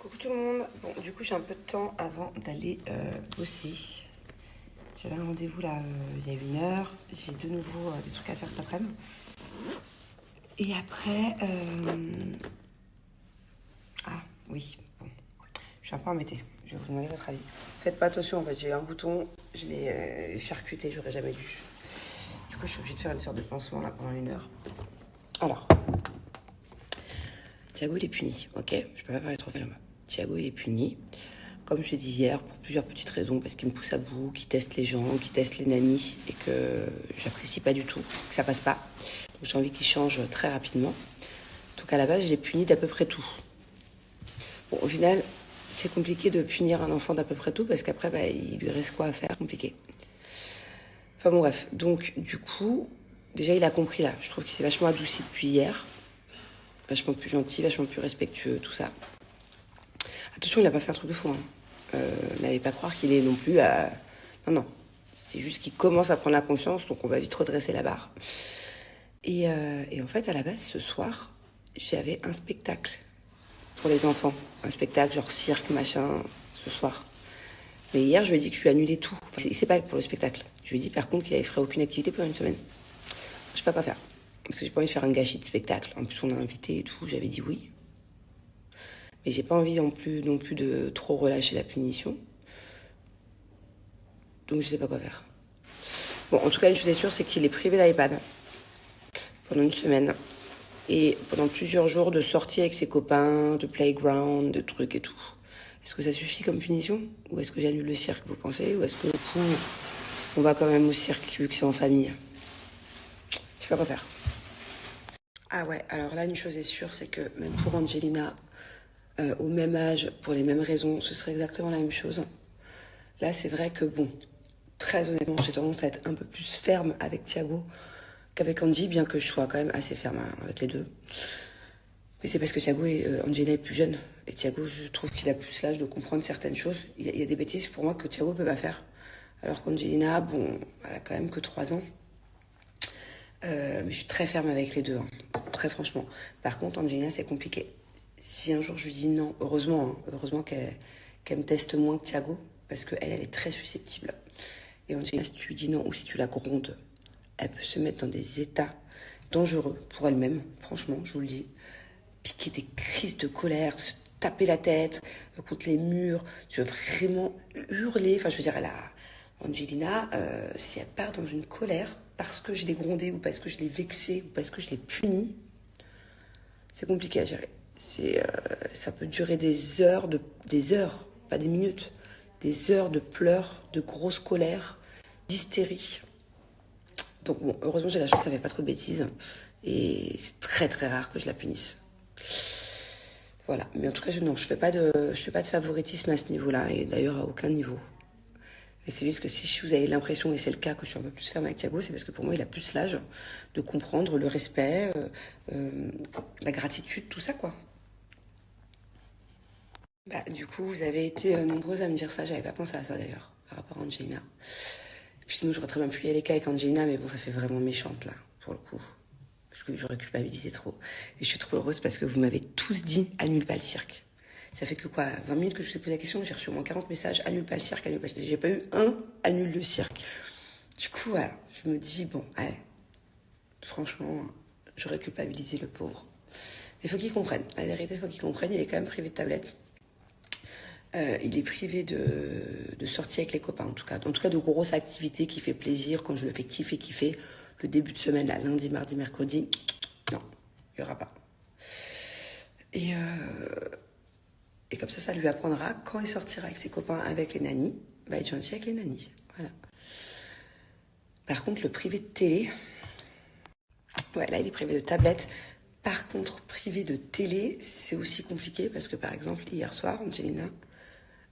Coucou tout le monde. Bon, du coup, j'ai un peu de temps avant d'aller bosser. J'avais un rendez-vous là il y a 1 heure. J'ai de nouveau des trucs à faire cet après-midi. Et après, ah oui, bon, je suis un peu embêtée. Je vais vous demander votre avis. Faites pas attention, en fait, j'ai un bouton, je l'ai charcuté, j'aurais jamais dû. Du coup, je suis obligée de faire une sorte de pansement là pendant 1 heure. Alors, Thiago, il est puni, ok? Je peux pas parler trop vite là-bas. Thiago, il est puni. Comme je l'ai dit hier, pour plusieurs petites raisons, parce qu'il me pousse à bout, qu'il teste les gens, qu'il teste les nannies, et que j'apprécie pas du tout, que ça passe pas. Donc j'ai envie qu'il change très rapidement. Donc à la base, je l'ai puni d'à peu près tout. Bon, au final, c'est compliqué de punir un enfant d'à peu près tout, parce qu'après, bah, il lui reste quoi à faire, compliqué. Enfin bon, bref. Donc, du coup, déjà, il a compris là. Je trouve qu'il s'est vachement adouci depuis hier. Vachement plus gentil, vachement plus respectueux, tout ça. Attention, il n'a pas fait un truc de fou. N'allez pas croire qu'il est non plus à... Non, non. C'est juste qu'il commence à prendre la conscience, donc on va vite redresser la barre. Et en fait, à la base, ce soir, j'avais un spectacle pour les enfants. Un spectacle genre cirque, machin, ce soir. Mais hier, je lui ai dit que je lui annulais tout. Enfin, c'est pas pour le spectacle. Je lui ai dit par contre qu'il ne ferait aucune activité pendant 1 semaine. Je sais pas quoi faire. Parce que j'ai pas envie de faire un gâchis de spectacle. En plus, on a invité et tout. J'avais dit oui. Mais j'ai pas envie non plus de trop relâcher la punition. Donc je sais pas quoi faire. Bon, en tout cas, une chose est sûre, c'est qu'il est privé d'iPad pendant 1 semaine. Et pendant plusieurs jours de sortie avec ses copains, de playground, de trucs et tout. Est-ce que ça suffit comme punition? Ou est-ce que j'annule le cirque, vous pensez? Ou est-ce que du coup, on va quand même au cirque vu que c'est en famille? Je sais pas quoi faire. Ah ouais, alors là, une chose est sûre, c'est que même pour Angelina, au même âge, pour les mêmes raisons, ce serait exactement la même chose. Là, c'est vrai que bon, très honnêtement, j'ai tendance à être un peu plus ferme avec Thiago qu'avec Angie, bien que je sois quand même assez ferme avec les deux. Mais c'est parce que Thiago et Angelina est plus jeune. Et Thiago, je trouve qu'il a plus l'âge de comprendre certaines choses. Il y a des bêtises pour moi que Thiago peut pas faire. Alors qu'Angelina, bon, elle a quand même que 3 ans. Mais je suis très ferme avec les deux, hein, très franchement. Par contre, Angelina, c'est compliqué. Si un jour je lui dis non, heureusement, hein, heureusement qu'elle me teste moins que Thiago, parce qu'elle, elle est très susceptible. Et Angelina, si tu lui dis non ou si tu la grondes, elle peut se mettre dans des états dangereux pour elle-même, franchement, je vous le dis. Piquer des crises de colère, se taper la tête contre les murs, tu veux vraiment hurler. Enfin, je veux dire, Angelina, si elle part dans une colère parce que je l'ai grondée ou parce que je l'ai vexée ou parce que je l'ai punie, c'est compliqué à gérer. Ça peut durer des heures, pas des minutes, des heures de pleurs, de grosses colères, d'hystérie. Donc bon, heureusement j'ai la chance, ça fait pas trop de bêtises. Et c'est très très rare que je la punisse. Voilà, mais en tout cas, je fais pas de favoritisme à ce niveau-là, et d'ailleurs à aucun niveau. Et c'est juste que si vous avez l'impression, et c'est le cas, que je suis un peu plus ferme avec Thiago, c'est parce que pour moi, il a plus l'âge de comprendre le respect, la gratitude, tout ça, quoi. Bah, du coup, vous avez été nombreuses à me dire ça, j'avais pas pensé à ça d'ailleurs, par rapport à Angelina. Et puis sinon, j'aurais très bien pu y aller qu'avec Angelina, mais bon, ça fait vraiment méchante, là, pour le coup. Parce que j'aurais culpabilisé trop. Et je suis trop heureuse parce que vous m'avez tous dit annule pas le cirque. Ça fait que quoi, 20 minutes que je vous ai posé la question, j'ai reçu au moins 40 messages, annule pas le cirque, annule pas le cirque. J'ai pas eu un annule le cirque. Du coup, voilà, je me dis, bon, allez, franchement, j'aurais culpabilisé le pauvre. Mais il faut qu'il comprenne. La vérité, il faut qu'il comprenne, il est quand même privé de tablette. Il est privé de sorties avec les copains, en tout cas. En tout cas, de grosses activités qui fait plaisir, quand je le fais kiffer. Le début de semaine, là, lundi, mardi, mercredi, non, il n'y aura pas. Et comme ça lui apprendra, quand il sortira avec ses copains, avec les nannies, bah, être gentil avec les nannies. Voilà. Par contre, le privé de télé, ouais, là, il est privé de tablette. Par contre, privé de télé, c'est aussi compliqué parce que, par exemple, hier soir, Angelina,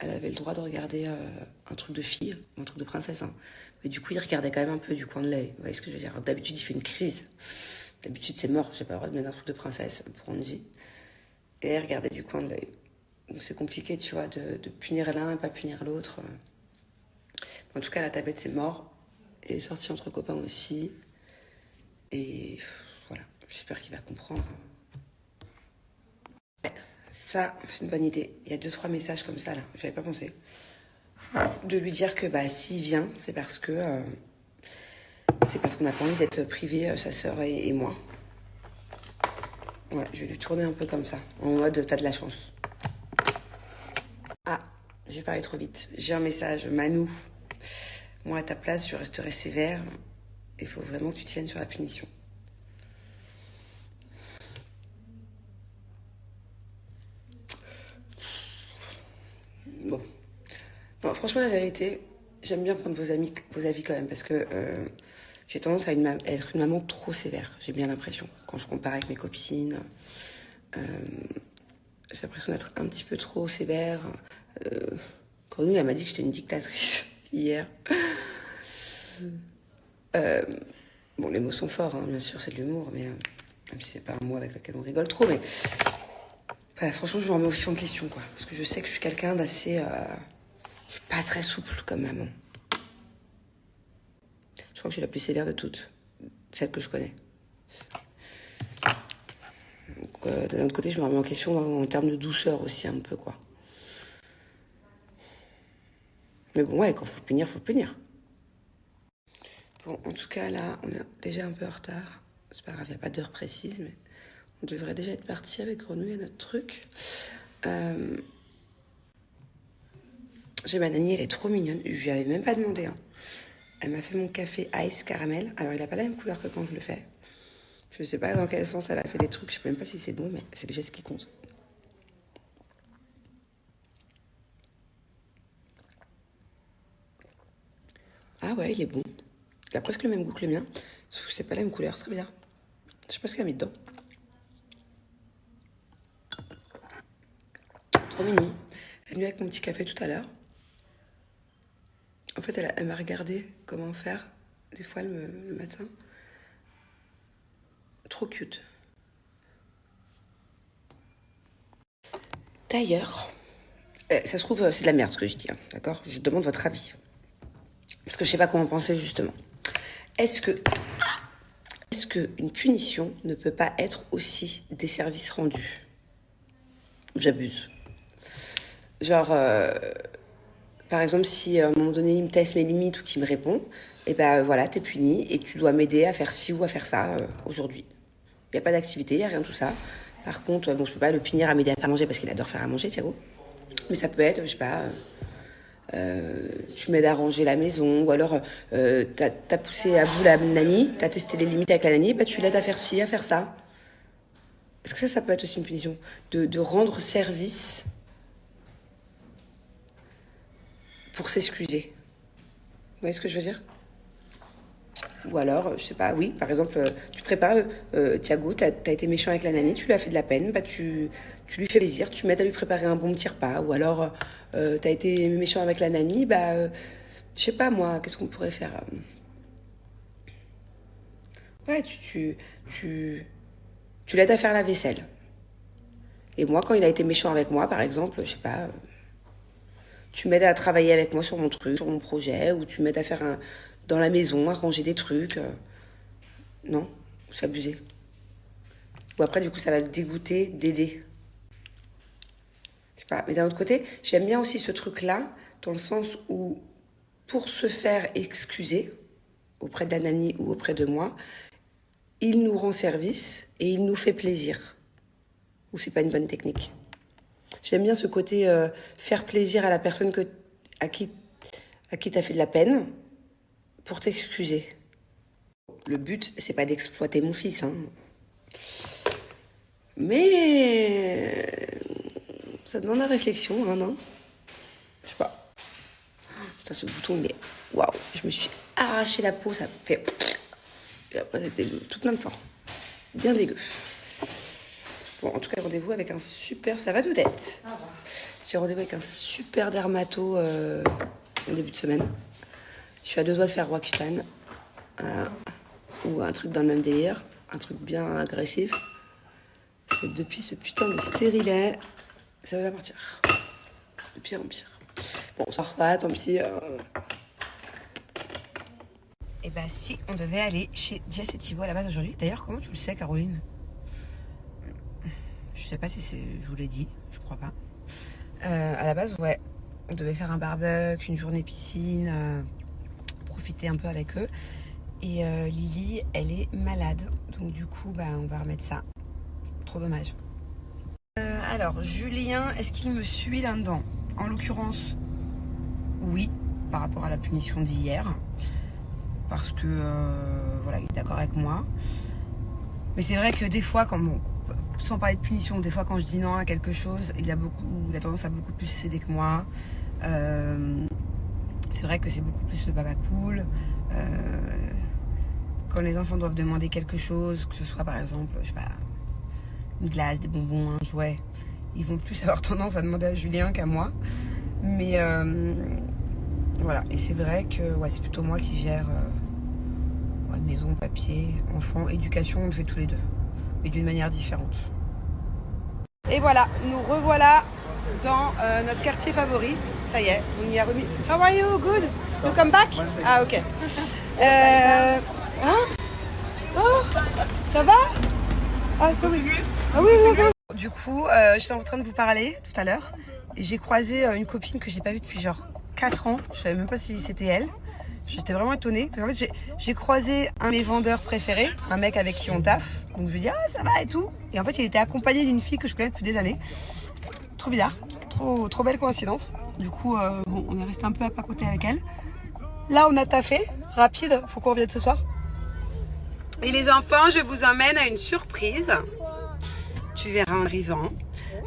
elle avait le droit de regarder un truc de fille, un truc de princesse. Hein. Mais du coup, il regardait quand même un peu du coin de l'œil. Vous voyez ce que je veux dire? Alors, d'habitude, il fait une crise. D'habitude, c'est mort. J'ai pas le droit de mettre un truc de princesse pour Angie. Et elle regardait du coin de l'œil. Donc, c'est compliqué, tu vois, de punir l'un et pas punir l'autre. En tout cas, la tablette, c'est mort. Et est sortie entre copains aussi. Et voilà, j'espère qu'il va comprendre. Ça, c'est une bonne idée. Il y a 2-3 messages comme ça, là. J'avais pas pensé. De lui dire que bah, s'il vient, c'est parce qu'on n'a pas envie d'être privé, sa sœur et moi. Ouais, je vais lui tourner un peu comme ça, en mode t'as de la chance. Ah, j'ai parlé trop vite. J'ai un message, Manou. Moi, à ta place, je resterai sévère. Il faut vraiment que tu tiennes sur la punition. Bon. Non, franchement, la vérité, j'aime bien prendre vos avis quand même, parce que j'ai tendance à être une maman trop sévère, j'ai bien l'impression. Quand je compare avec mes copines, j'ai l'impression d'être un petit peu trop sévère. Cornou, elle m'a dit que j'étais une dictatrice hier. Bon, les mots sont forts, hein, bien sûr, c'est de l'humour, mais même si c'est pas un mot avec lequel on rigole trop, mais voilà, franchement, je me remets aussi en question, quoi. Parce que je sais que je suis quelqu'un d'assez... je suis pas très souple comme maman. Je crois que je suis la plus sévère de toutes, celle que je connais. Donc, d'un autre côté, je me remets en question en termes de douceur aussi, un peu, quoi. Mais bon, ouais, quand faut punir, faut punir. Bon, en tout cas, là, on est déjà un peu en retard. C'est pas grave, il n'y a pas d'heure précise, mais on devrait déjà être parti avec Grenouille à notre truc. J'ai ma nanny, elle est trop mignonne. Je lui avais même pas demandé. Hein. Elle m'a fait mon café ice caramel. Alors, il a pas la même couleur que quand je le fais. Je sais pas dans quel sens elle a fait des trucs. Je sais même pas si c'est bon, mais c'est le geste qui compte. Ah ouais, il est bon. Il a presque le même goût que le mien. Sauf que c'est pas la même couleur, c'est très bizarre. Je sais pas ce qu'elle a mis dedans. Trop mignon. Elle est venue avec mon petit café tout à l'heure. En fait, elle m'a regardé comment faire, des fois le matin. Trop cute. D'ailleurs, ça se trouve, c'est de la merde ce que je dis, hein, d'accord? Je demande votre avis. Parce que je sais pas comment penser justement. Est-ce que une punition ne peut pas être aussi des services rendus? J'abuse. Genre, par exemple, si à un moment donné il me teste mes limites ou qu'il me répond, et ben voilà, t'es puni et tu dois m'aider à faire ci ou à faire ça aujourd'hui. Il n'y a pas d'activité, il n'y a rien de tout ça. Par contre, bon, je peux pas le punir à m'aider à faire manger parce qu'il adore faire à manger, Thiago. Mais ça peut être, je sais pas, tu m'aides à ranger la maison, ou alors t'as poussé à bout la nanny, t'as testé les limites avec la nanny, bah, tu l'aides à faire ci, à faire ça. Est-ce que ça peut être aussi une punition de rendre service pour s'excuser? Vous voyez ce que je veux dire? Ou alors, je sais pas, oui, par exemple, tu prépares, Thiago, t'as été méchant avec la nanny, tu lui as fait de la peine, bah tu lui fais plaisir, tu m'aides à lui préparer un bon petit repas. Ou alors, t'as été méchant avec la nanny, bah, je sais pas moi, qu'est-ce qu'on pourrait faire Ouais, tu l'aides à faire la vaisselle. Et moi, quand il a été méchant avec moi, par exemple, je sais pas, tu m'aides à travailler avec moi sur mon truc, sur mon projet, ou tu m'aides à faire dans la maison, à ranger des trucs. Non, c'est abusé. Ou après, du coup, ça va le dégoûter d'aider. Je sais pas. Mais d'un autre côté, j'aime bien aussi ce truc-là, dans le sens où, pour se faire excuser auprès d'Anani ou auprès de moi, il nous rend service et il nous fait plaisir. Ou c'est pas une bonne technique. J'aime bien ce côté faire plaisir à la personne à qui t'as fait de la peine pour t'excuser. Le but, c'est pas d'exploiter mon fils, hein. Mais ça demande à réflexion, hein, non? Je sais pas. Putain, ce bouton, il est... Waouh! Je me suis arraché la peau, ça fait... Et après, c'était tout plein de sang. Bien dégueu. Bon, en tout cas, rendez-vous avec un super... Ça va, Doudette? J'ai rendez-vous avec un super dermato en début de semaine. Je suis à 2 doigts de faire Roaccutane. Ou un truc dans le même délire. Un truc bien agressif. Parce que depuis ce putain de stérilet, ça va pas partir. C'est de pire en pire. Bon, on sort pas, tant pis. Et bah si, on devait aller chez Jess et Thibaut à la base aujourd'hui. D'ailleurs, comment tu le sais, Caroline? Je sais pas si je vous l'ai dit. crois pas. À la base, ouais, on devait faire un barbecue, une journée piscine, profiter un peu avec eux. Et Lily, elle est malade. Donc du coup, bah, on va remettre ça. Trop dommage. Alors, Julien, est-ce qu'il me suit là-dedans? En l'occurrence, oui, par rapport à la punition d'hier. Parce que, voilà, il est d'accord avec moi. Mais c'est vrai que des fois, sans parler de punition, des fois quand je dis non à quelque chose, il a tendance à beaucoup plus céder que moi. C'est vrai que c'est beaucoup plus le papa cool. Quand les enfants doivent demander quelque chose, que ce soit par exemple, je sais pas, une glace, des bonbons, un jouet, ils vont plus avoir tendance à demander à Julien qu'à moi. Mais voilà, et c'est vrai que ouais, c'est plutôt moi qui gère maison, papier, enfants, éducation, on le fait tous les deux, mais d'une manière différente. Et voilà, nous revoilà dans notre quartier favori. Ça y est, on y a remis. How are you? Good? You come back? Ah ok. Hein? Oh, ça va? Ah, ça oui. Ah oui, oui, ça va. Du coup, j'étais en train de vous parler tout à l'heure. Et j'ai croisé une copine que j'ai pas vue depuis genre 4 ans. Je savais même pas si c'était elle. J'étais vraiment étonnée. En fait, j'ai croisé un de mes vendeurs préférés, un mec avec qui on taffe. Donc je lui ai dit ah ça va et tout. Et en fait, il était accompagné d'une fille que je connais depuis des années. Trop bizarre, trop belle coïncidence. Du coup, bon, on est resté un peu à papoter avec elle. Là, on a taffé, rapide. Faut qu'on revienne ce soir. Et les enfants, je vous emmène à une surprise. Tu verras en arrivant.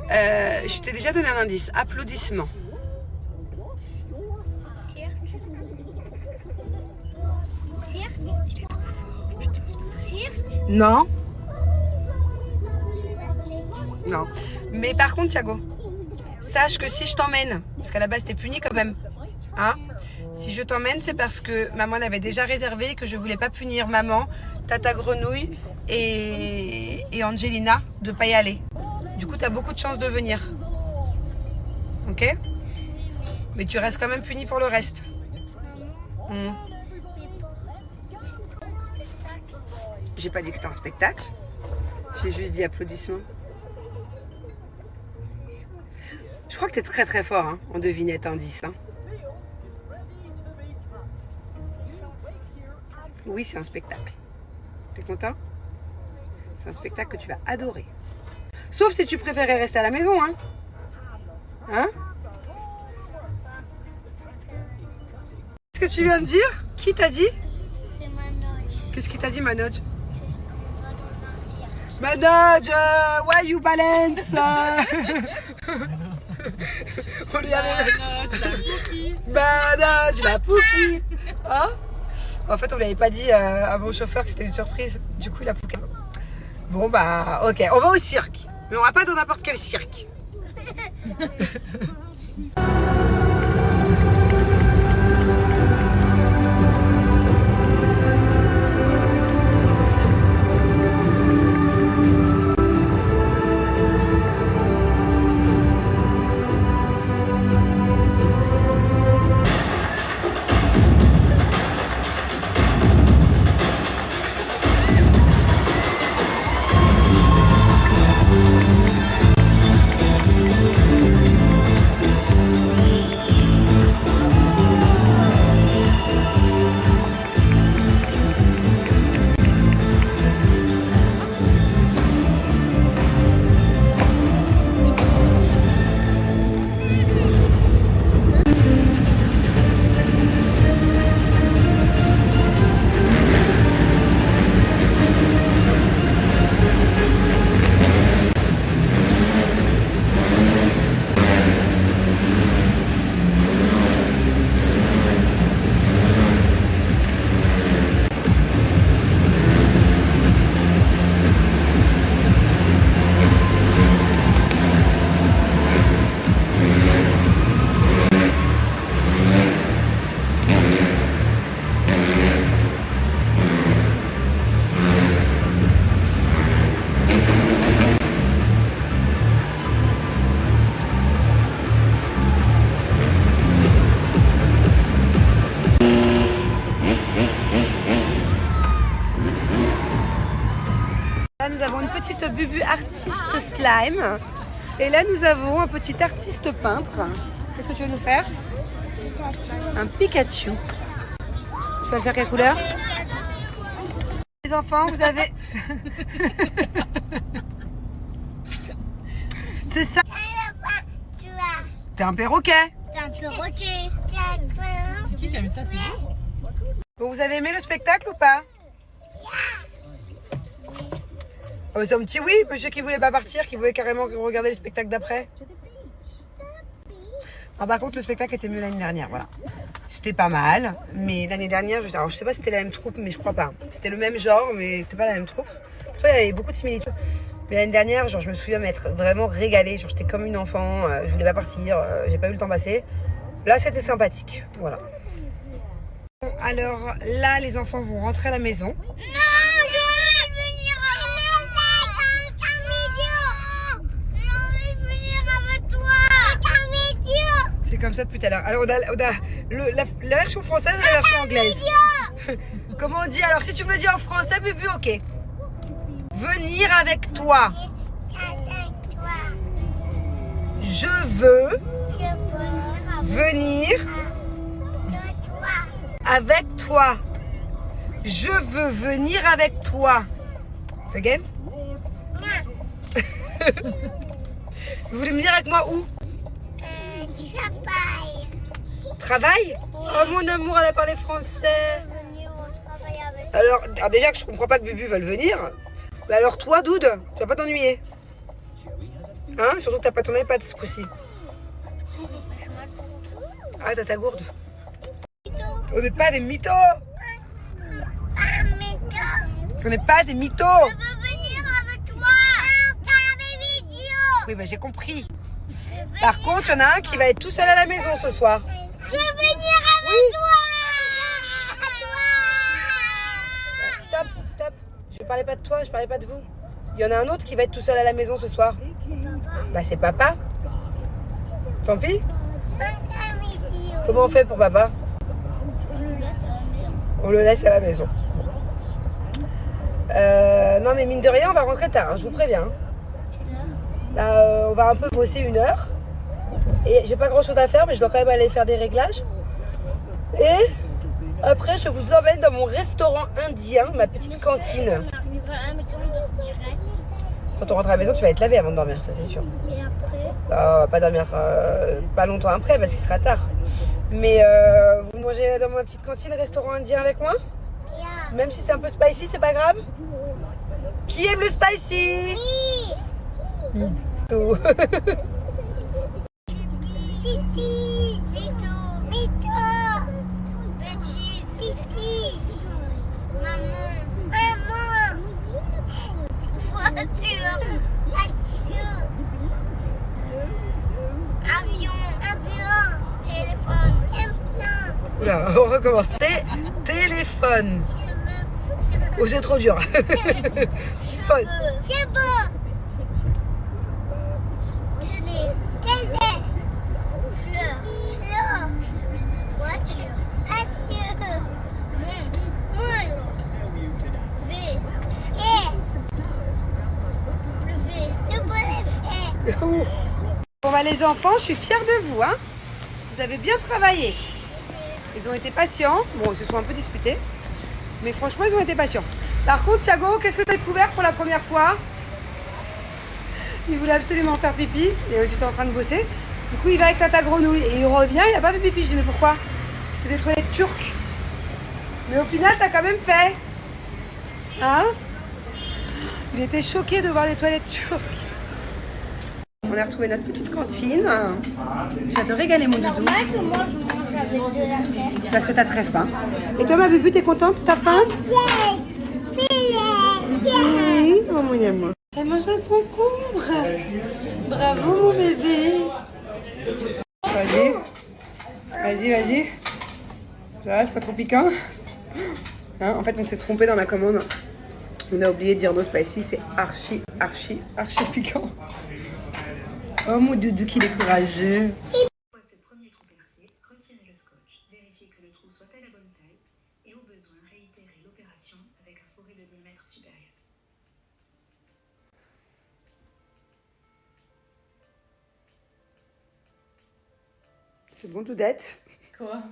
Je t'ai déjà donné un indice. Applaudissements. Il est trop fort. Putain, c'est pas possible. Non. Non. Mais par contre, Thiago, sache que si je t'emmène, parce qu'à la base t'es puni quand même, hein, si je t'emmène, c'est parce que maman l'avait déjà réservé et que je voulais pas punir maman, Tata Grenouille et Angelina de pas y aller. Du coup, t'as beaucoup de chance de venir. Ok? Mais tu restes quand même puni pour le reste. J'ai pas dit que c'était un spectacle. J'ai juste dit applaudissements. Je crois que t'es très très fort hein, en devinette indice. Hein. Oui, c'est un spectacle. T'es content? C'est un spectacle que tu vas adorer. Sauf si tu préférais rester à la maison, hein? Hein? Qu'est-ce que tu viens de dire? Qui t'a dit? C'est Manoj. Qu'est-ce qu'il t'a dit, Manoj? On va dans un cirque. Manoj, why you balance? On lui avait... Manoj, la pouki. Hein? En fait, on lui avait pas dit à mon chauffeur que c'était une surprise. Du coup, il a pouqué. Bon, bah, ok, on va au cirque. Mais on va pas dans n'importe quel cirque. Là, nous avons une petite bubu artiste slime. Et là, nous avons un petit artiste peintre. Qu'est-ce que tu veux nous faire? Un Pikachu. Tu vas le faire quelle couleur? Les enfants, vous avez... C'est ça. T'es un perroquet. T'es un perroquet. C'est qui a mis ça? C'est moi. Bon, vous avez aimé le spectacle ou pas? Oh, c'est un petit oui, monsieur qui voulait pas partir, qui voulait carrément regarder le spectacle d'après. Ah, par contre, le spectacle était mieux l'année dernière, voilà. C'était pas mal, mais l'année dernière, alors, je sais pas si c'était la même troupe, mais je crois pas. C'était le même genre, mais c'était pas la même troupe. Pourtant, il y avait beaucoup de similitudes. Mais l'année dernière, genre, je me souviens m'être vraiment régalée. Genre, j'étais comme une enfant, je voulais pas partir, j'ai pas eu le temps passer. Là, c'était sympathique, voilà. Alors là, les enfants vont rentrer à la maison. C'est comme ça depuis tout à l'heure. Alors, on a la version française et la version anglaise. Comment on dit? Alors, si tu me le dis en français, Bubu, ok. Venir avec toi. Je veux venir avec toi. Je veux venir avec toi. Again? Vous voulez me dire avec moi où? Travail? Oh mon amour, elle a parlé français. Alors déjà que je comprends pas que Bubu veuille venir. Mais alors toi, Doud, tu vas pas t'ennuyer? Hein? Surtout que t'as pas ton iPad ce coup-ci. Ah, t'as ta gourde. On n'est pas des mythos. On n'est pas des mythos. Je veux venir avec toi. Oui, bah j'ai compris. Par contre, il y en a un qui va être tout seul à la maison ce soir. Je veux venir avec toi. Stop. Je parlais pas de toi, je parlais pas de vous. Il y en a un autre qui va être tout seul à la maison ce soir. Bah c'est papa. Tant pis. Comment on fait pour papa? On le laisse à la maison. Non mais mine de rien, on va rentrer tard, hein, je vous préviens. Bah, on va un peu bosser 1 heure. Et j'ai pas grand chose à faire, mais je dois quand même aller faire des réglages. Et après, je vous emmène dans mon restaurant indien, ma petite cantine. Quand on rentre à la maison, tu vas être lavé avant de dormir, ça c'est sûr. Et après? On va pas dormir pas longtemps après parce qu'il sera tard. Mais vous mangez dans ma petite cantine restaurant indien avec moi? Même si c'est un peu spicy, c'est pas grave? Qui aime le spicy? Tout. Chipi. Vito. Bêtise. Titi. Maman. Voiture. Avion. Téléphone. Oula, on recommence. Téléphone. Oh, c'est trop dur. Phone. C'est beau. Télé. Fleur. Voiture. Montre. V. Bon bah les enfants, je suis fière de vous, hein. Vous avez bien travaillé. Ils ont été patients. Bon, ils se sont un peu disputés. Mais franchement, ils ont été patients. Par contre, Thiago, qu'est-ce que tu as découvert pour la première fois? Il voulait absolument faire pipi. Et j'étais en train de bosser. Du coup, il va avec Tata Grenouille. Et il revient, il n'a pas fait pipi. Je dis, mais pourquoi? C'était des toilettes turques. Mais au final, t'as quand même fait. Hein? Il était choqué de voir des toilettes turques. On a retrouvé notre petite cantine. Tu vas te régaler, mon doudou. Normal que moi je mange avec de la crème. Parce que t'as très faim. Et toi, ma bubu, t'es contente? T'as faim? Oui, oh mon amour. Elle mange un concombre. Bravo, mon bébé. Vas-y. Ça va, c'est pas trop piquant? Hein, en fait, on s'est trompé dans la commande. On a oublié de dire no spicy, c'est archi piquant. Oh mon doudou qu'il est courageux. Pour ce premier trou percé, retirez le scotch, vérifiez que le trou soit à la bonne taille et au besoin réitérez l'opération avec un fourré de diamètre supérieur. C'est bon, Doudette? Quoi?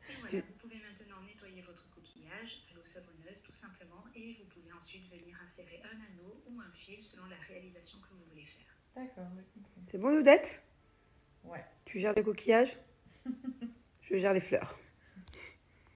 Et voilà, vous pouvez maintenant nettoyer votre coquillage à l'eau savonneuse tout simplement et vous pouvez ensuite venir insérer un anneau ou un fil selon la réalisation que vous voulez faire. D'accord, j'ai compris. C'est bon, Doudette? Ouais. Tu gères le coquillage? Je gère les fleurs.